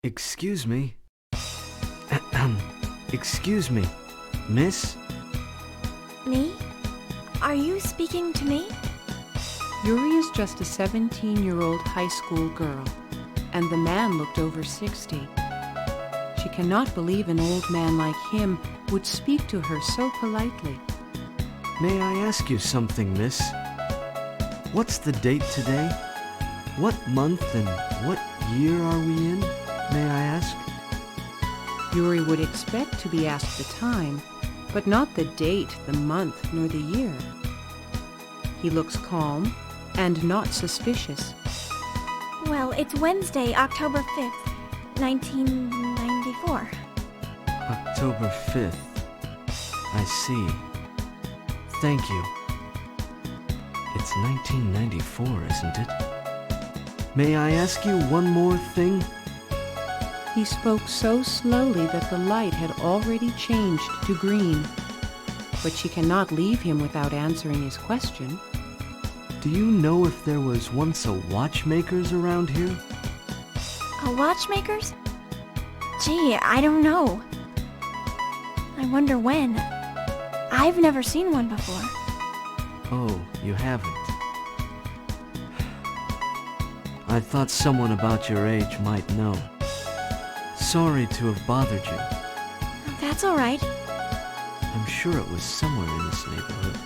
Excuse me. Excuse me, miss? Me? Are you speaking to me? Yuri is just a 17-year-old high school girl, and the man looked over 60. She cannot believe an old man like him would speak to her so politely. May I ask you something, miss? What's the date today? What month and what year are we in, may I ask? Yuri would expect to be asked the time, but not the date, the month, nor the year. He looks calm and not suspicious. Well, it's Wednesday, October 5th, 1994. October 5th. I see. Thank you. It's 1994, isn't it? May I ask you one more thing? He spoke so slowly that the light had already changed to green. But she cannot leave him without answering his question. Do you know if there was once a watchmaker's around here? A watchmaker's? Gee, I don't know. I wonder when. I've never seen one before. Oh, you haven't. I thought someone about your age might know. Sorry to have bothered you. That's all right. I'm sure it was somewhere in this neighborhood.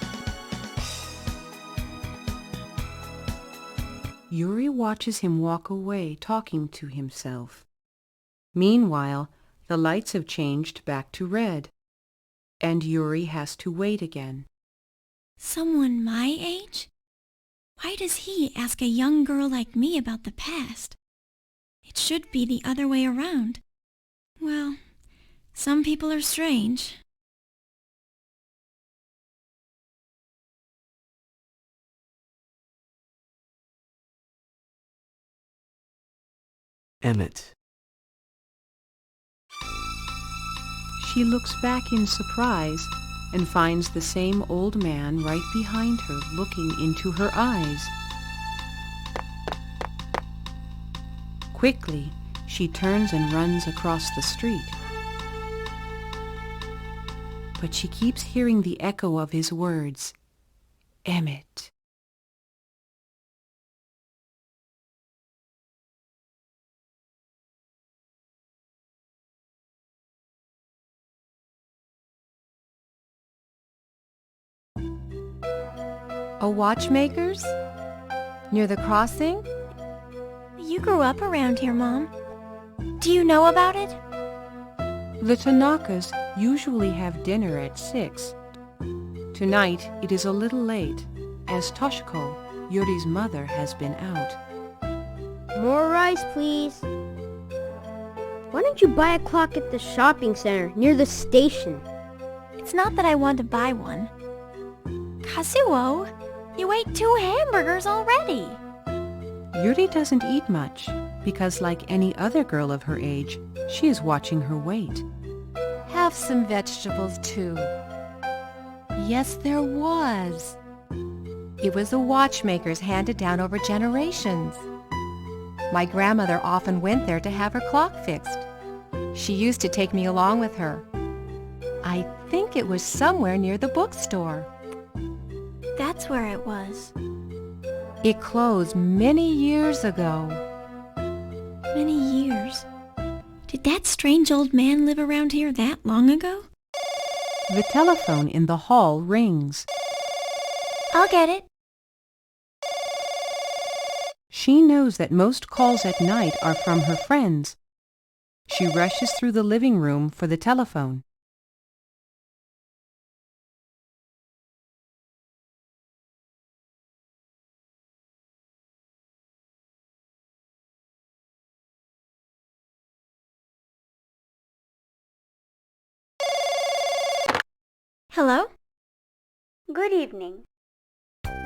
Yuri watches him walk away, talking to himself. Meanwhile, the lights have changed back to red, and Yuri has to wait again. Someone my age? Why does he ask a young girl like me about the past? It should be the other way around. Well, some people are strange. EMIT. She looks back in surprise and finds the same old man right behind her, looking into her eyes. Quickly, she turns and runs across the street. But she keeps hearing the echo of his words, EMIT. A watchmaker's? Near the crossing? You grew up around here, Mom. Do you know about it? The Tanakas usually have dinner at 6. Tonight it is a little late, as Toshiko, Yuri's mother, has been out. More rice, please. Why don't you buy a clock at the shopping center near the station? It's not that I want to buy one. Kazuo, you ate 2 hamburgers already. Yuri doesn't eat much, because like any other girl of her age, she is watching her weight. Have some vegetables, too. Yes, there was. It was a watchmaker's handed down over generations. My grandmother often went there to have her clock fixed. She used to take me along with her. I think it was somewhere near the bookstore. That's where it was. It closed many years ago. Many years. Did that strange old man live around here that long ago? The telephone in the hall rings. I'll get it. She knows that most calls at night are from her friends. She rushes through the living room for the telephone. Hello? Good evening.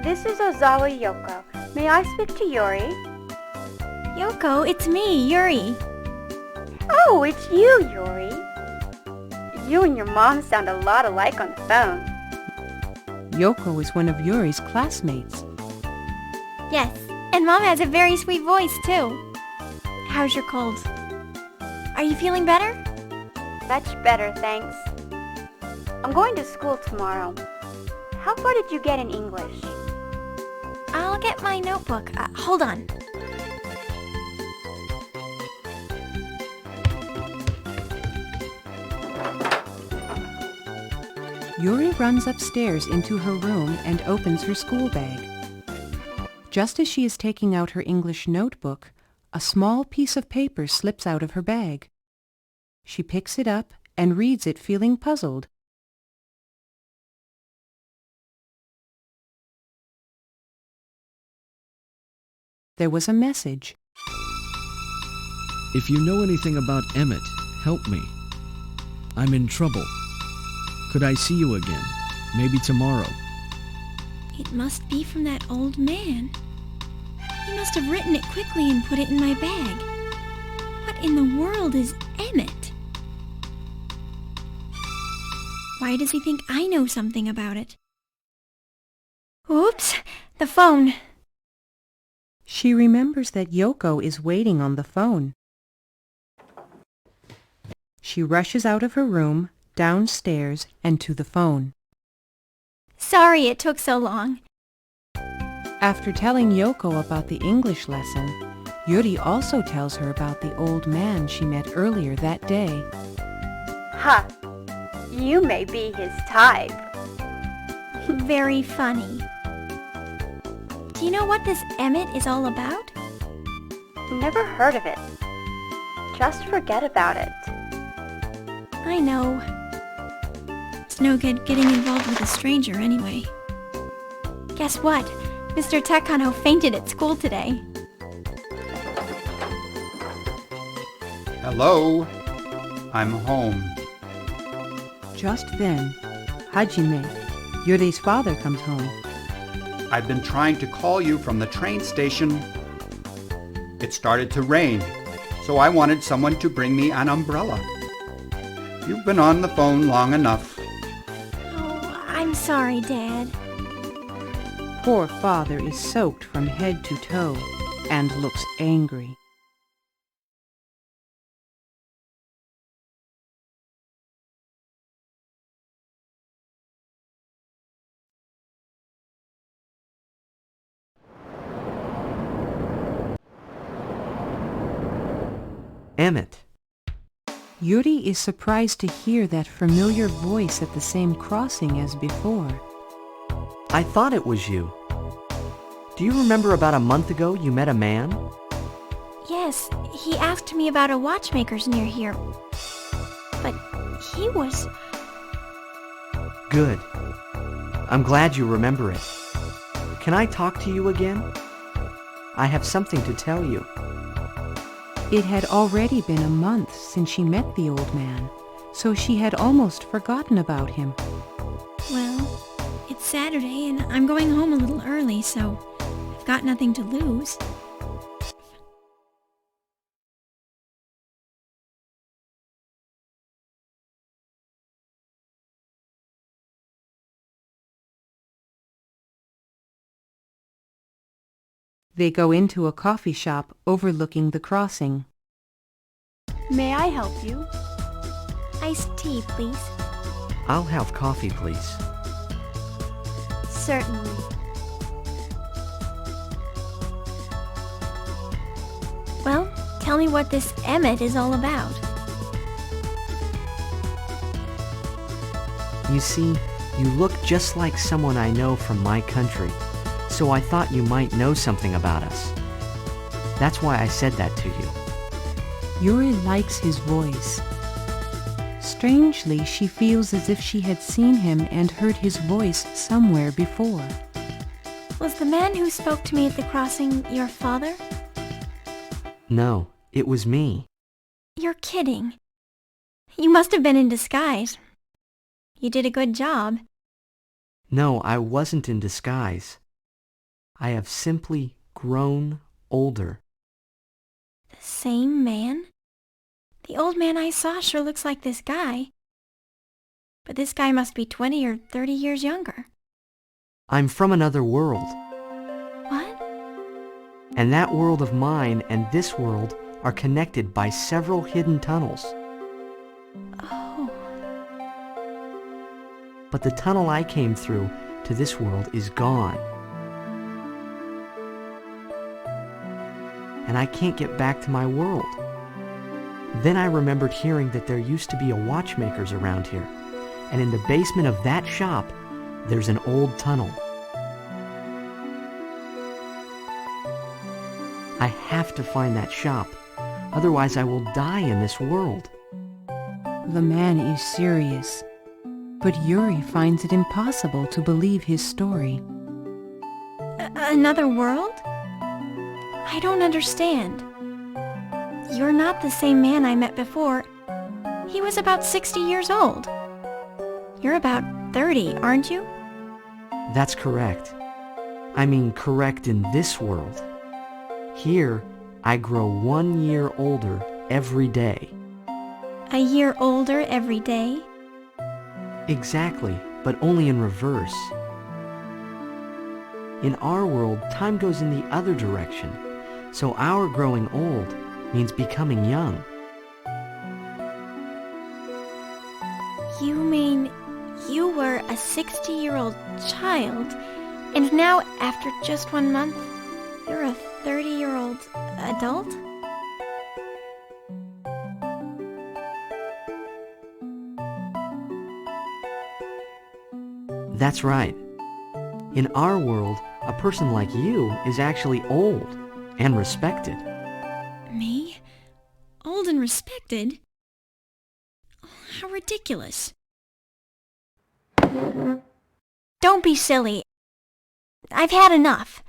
This is Ozawa Yoko. May I speak to Yuri? Yoko, it's me, Yuri. Oh, it's you, Yuri. You and your mom sound a lot alike on the phone. Yoko is one of Yuri's classmates. Yes, and Mom has a very sweet voice, too. How's your cold? Are you feeling better? Much better, thanks. I'm going to school tomorrow. How far did you get in English? I'll get my notebook. Hold on. Yuri runs upstairs into her room and opens her school bag. Just as she is taking out her English notebook, a small piece of paper slips out of her bag. She picks it up and reads it, feeling puzzled. There was a message. If you know anything about Emmett, help me. I'm in trouble. Could I see you again? Maybe tomorrow. It must be from that old man. He must have written it quickly and put it in my bag. What in the world is Emmett? Why does he think I know something about it? Oops, the phone. She remembers that Yoko is waiting on the phone. She rushes out of her room, downstairs, and to the phone. Sorry it took so long. After telling Yoko about the English lesson, Yuri also tells her about the old man she met earlier that day. Ha! You may be his type. Very funny. Do you know what this Emmett is all about? Never heard of it. Just forget about it. I know. It's no good getting involved with a stranger anyway. Guess what? Mr. Takano fainted at school today. Hello, I'm home. Just then, Hajime, Yuri's father, comes home. I've been trying to call you from the train station. It started to rain, so I wanted someone to bring me an umbrella. You've been on the phone long enough. Oh, I'm sorry, Dad. Poor father is soaked from head to toe and looks angry. Emmett. Yuri is surprised to hear that familiar voice at the same crossing as before. I thought it was you. Do you remember about a month ago you met a man? Yes, he asked me about a watchmaker's near here. But he was... Good. I'm glad you remember it. Can I talk to you again? I have something to tell you. It had already been a month since she met the old man, so she had almost forgotten about him. Well, it's Saturday and I'm going home a little early, so I've got nothing to lose. They go into a coffee shop overlooking the crossing. May I help you? Iced tea, please. I'll have coffee, please. Certainly. Well, tell me what this Emmett is all about. You see, you look just like someone I know from my country, so I thought you might know something about us. That's why I said that to you. Yuri likes his voice. Strangely, she feels as if she had seen him and heard his voice somewhere before. Was the man who spoke to me at the crossing your father? No, it was me. You're kidding. You must have been in disguise. You did a good job. No, I wasn't in disguise. I have simply grown older. The same man? The old man I saw sure looks like this guy. But this guy must be 20 or 30 years younger. I'm from another world, What? and that world of mine and this world are connected by several hidden tunnels. Oh, But the tunnel I came through to this world is gone. And I can't get back to my world. Then I remembered hearing that there used to be a watchmaker's around here, and in the basement of that shop, there's an old tunnel. I have to find that shop, otherwise I will die in this world. The man is serious, but Yuri finds it impossible to believe his story. Another world? I don't understand. You're not the same man I met before. He was about 60 years old. You're about 30, aren't you? That's correct. I mean correct in this world. Here, I grow 1 year older every day. A year older every day? Exactly, but only in reverse. In our world, time goes in the other direction, so our growing old means becoming young. You mean you were a 60-year-old child, and now after just 1 month, you're a 30-year-old adult? That's right. In our world, a person like you is actually old and respected. Me? Old and respected? Oh, how ridiculous. Don't be silly. I've had enough.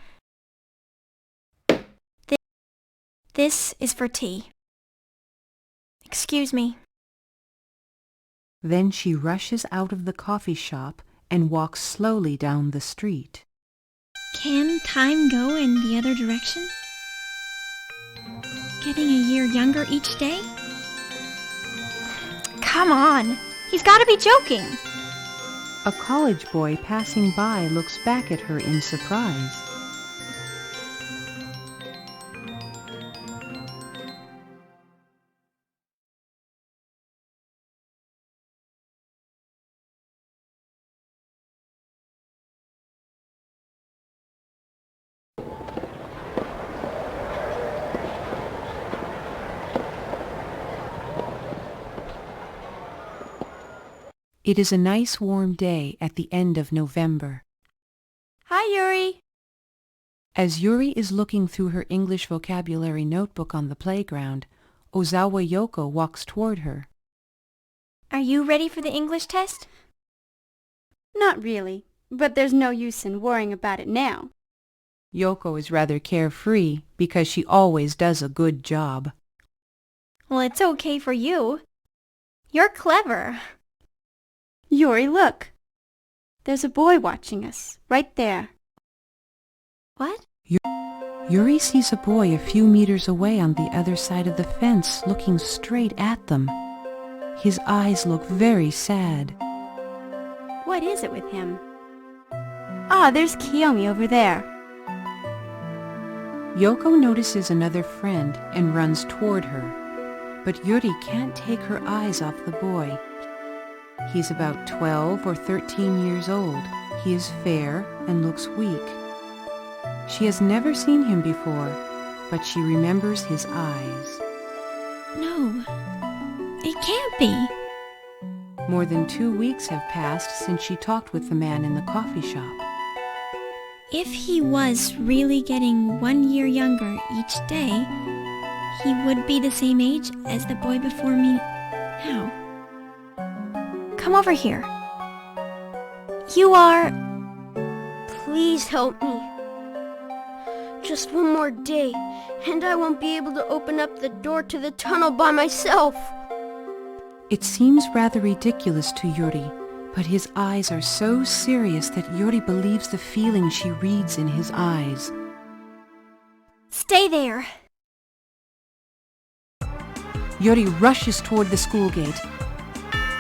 This is for tea. Excuse me. Then she rushes out of the coffee shop and walks slowly down the street. Can time go in the other direction? Getting a year younger each day? Come on! He's got to be joking! A college boy passing by looks back at her in surprise. It is a nice warm day at the end of November. Hi, Yuri! As Yuri is looking through her English vocabulary notebook on the playground, Ozawa Yoko walks toward her. Are you ready for the English test? Not really, but there's no use in worrying about it now. Yoko is rather carefree because she always does a good job. Well, it's okay for you. You're clever. Yuri, look. There's a boy watching us, right there. What? Yuri sees a boy a few meters away on the other side of the fence looking straight at them. His eyes look very sad. What is it with him? Ah, there's Kiyomi over there. Yoko notices another friend and runs toward her, but Yuri can't take her eyes off the boy. He's about 12 or 13 years old. He is fair and looks weak. She has never seen him before, but she remembers his eyes. No, it can't be. More than 2 weeks have passed since she talked with the man in the coffee shop. If he was really getting 1 year younger each day, he would be the same age as the boy before me now. Come over here. You are... Please help me. Just one more day, and I won't be able to open up the door to the tunnel by myself. It seems rather ridiculous to Yuri, but his eyes are so serious that Yuri believes the feeling she reads in his eyes. Stay there. Yuri rushes toward the school gate.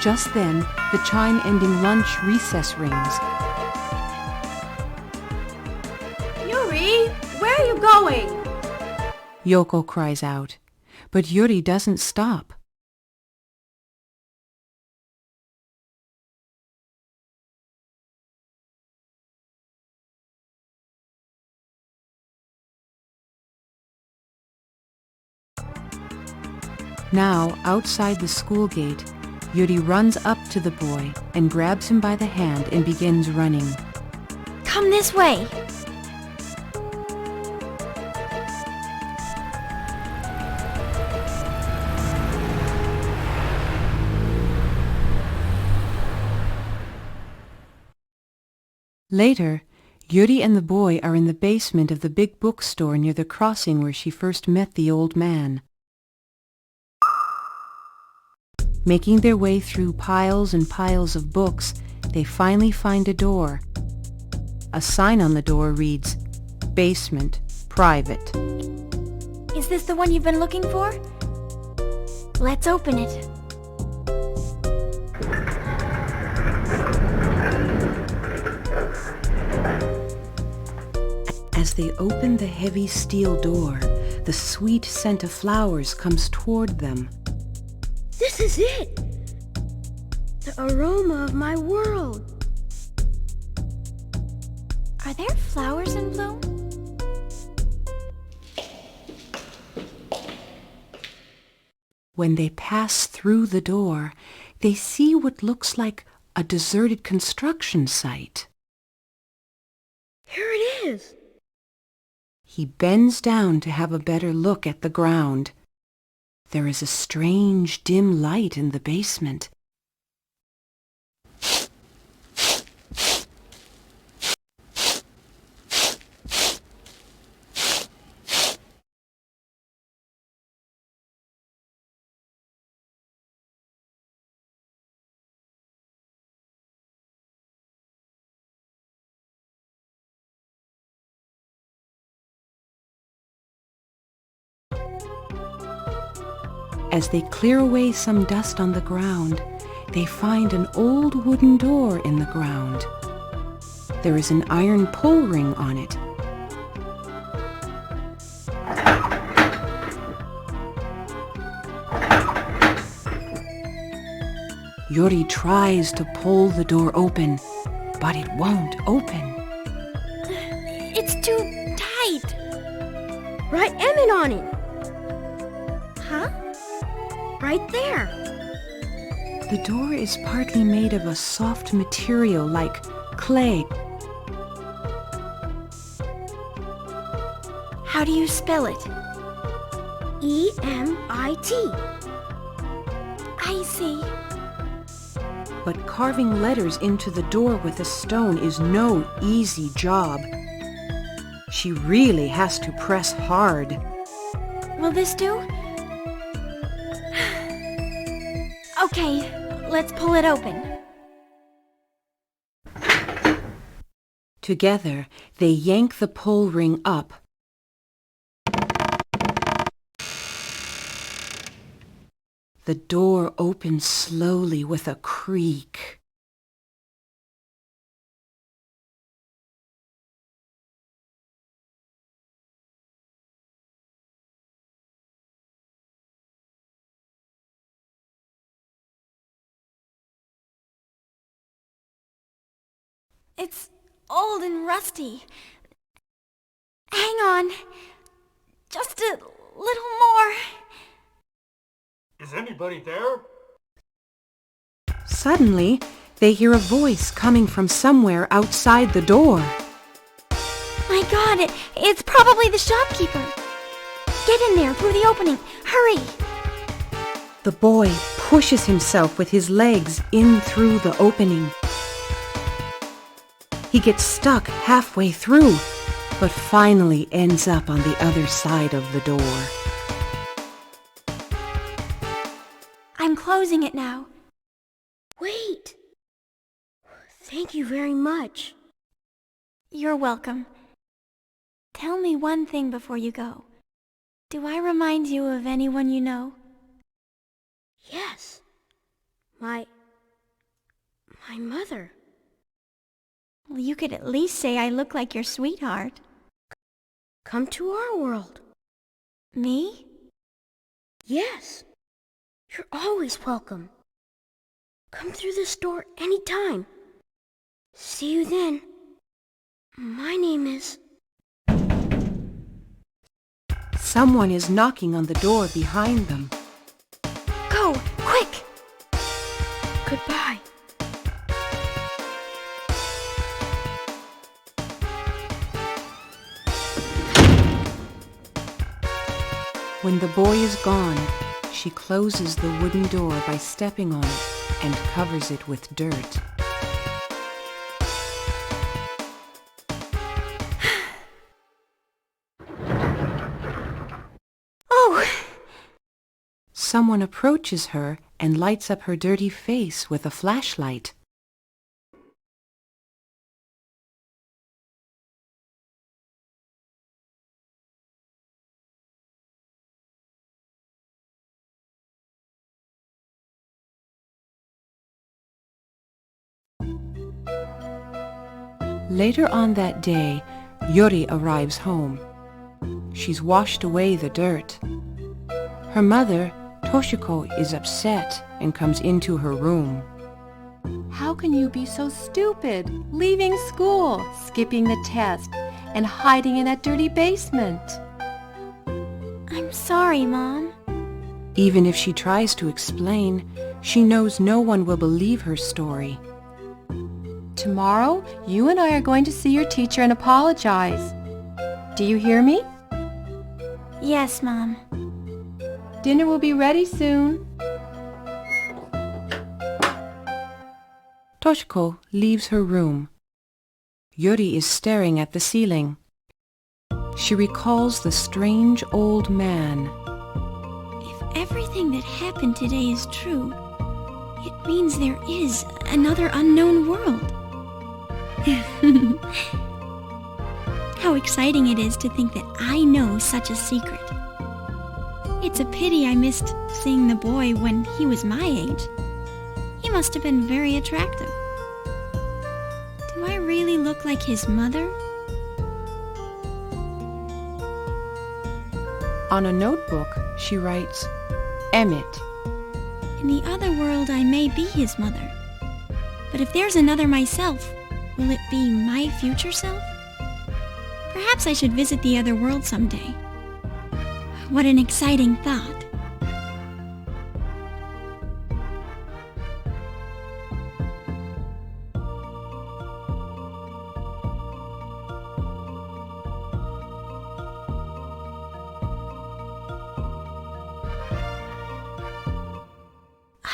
Just then, the chime ending lunch recess rings. Yuri, where are you going? Yoko cries out, But Yuri doesn't stop. Now, outside the school gate, Yuri runs up to the boy and grabs him by the hand and begins running. Come this way. Later, Yuri and the boy are in the basement of the big bookstore near the crossing where she first met the old man. Making their way through piles and piles of books, they finally find a door. A sign on the door reads, "Basement, Private." Is this the one you've been looking for? Let's open it. As they open the heavy steel door, the sweet scent of flowers comes toward them. This is it! The aroma of my world. Are there flowers in bloom? When they pass through the door, they see what looks like a deserted construction site. Here it is. He bends down to have a better look at the ground. There is a strange dim light in the basement. As they clear away some dust on the ground, they find an old wooden door in the ground. There is an iron pull ring on it. Yuri tries to pull the door open, but it won't open. It's too tight. Write EMIT on it. Huh? Right there. The door is partly made of a soft material like clay. How do you spell it? EMIT. I see. But carving letters into the door with a stone is no easy job. She really has to press hard. Will this do? Okay, let's pull it open. Together, they yank the pull ring up. The door opens slowly with a creak. It's old and rusty. Hang on. Just a little more. Is anybody there? Suddenly, they hear a voice coming from somewhere outside the door. My God, it's probably the shopkeeper. Get in there through the opening. Hurry. The boy pushes himself with his legs in through the opening. He gets stuck halfway through, but finally ends up on the other side of the door. I'm closing it now. Wait. Thank you very much. You're welcome. Tell me one thing before you go. Do I remind you of anyone you know? Yes. My mother. Well, you could at least say I look like your sweetheart. Come to our world. Me? Yes. You're always welcome. Come through this door any time. See you then. My name is... Someone is knocking on the door behind them. Go, quick! Goodbye. When the boy is gone, she closes the wooden door by stepping on it and covers it with dirt. Oh! Someone approaches her and lights up her dirty face with a flashlight. Later on that day, Yuri arrives home. She's washed away the dirt. Her mother, Toshiko, is upset and comes into her room. How can you be so stupid, leaving school, skipping the test, and hiding in that dirty basement? I'm sorry, Mom. Even if she tries to explain, she knows no one will believe her story. Tomorrow, you and I are going to see your teacher and apologize. Do you hear me? Yes, Mom. Dinner will be ready soon. Toshiko leaves her room. Yuri is staring at the ceiling. She recalls the strange old man. If everything that happened today is true, it means there is another unknown world. How exciting it is to think that I know such a secret. It's a pity I missed seeing the boy when he was my age. He must have been very attractive. Do I really look like his mother? On a notebook, she writes, EMIT. In the other world, I may be his mother. But if there's another myself, will it be my future self? Perhaps I should visit the other world someday. What an exciting thought.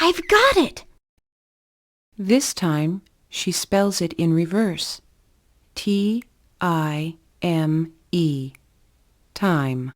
I've got it! This time, she spells it in reverse. T-I-M-E. Time.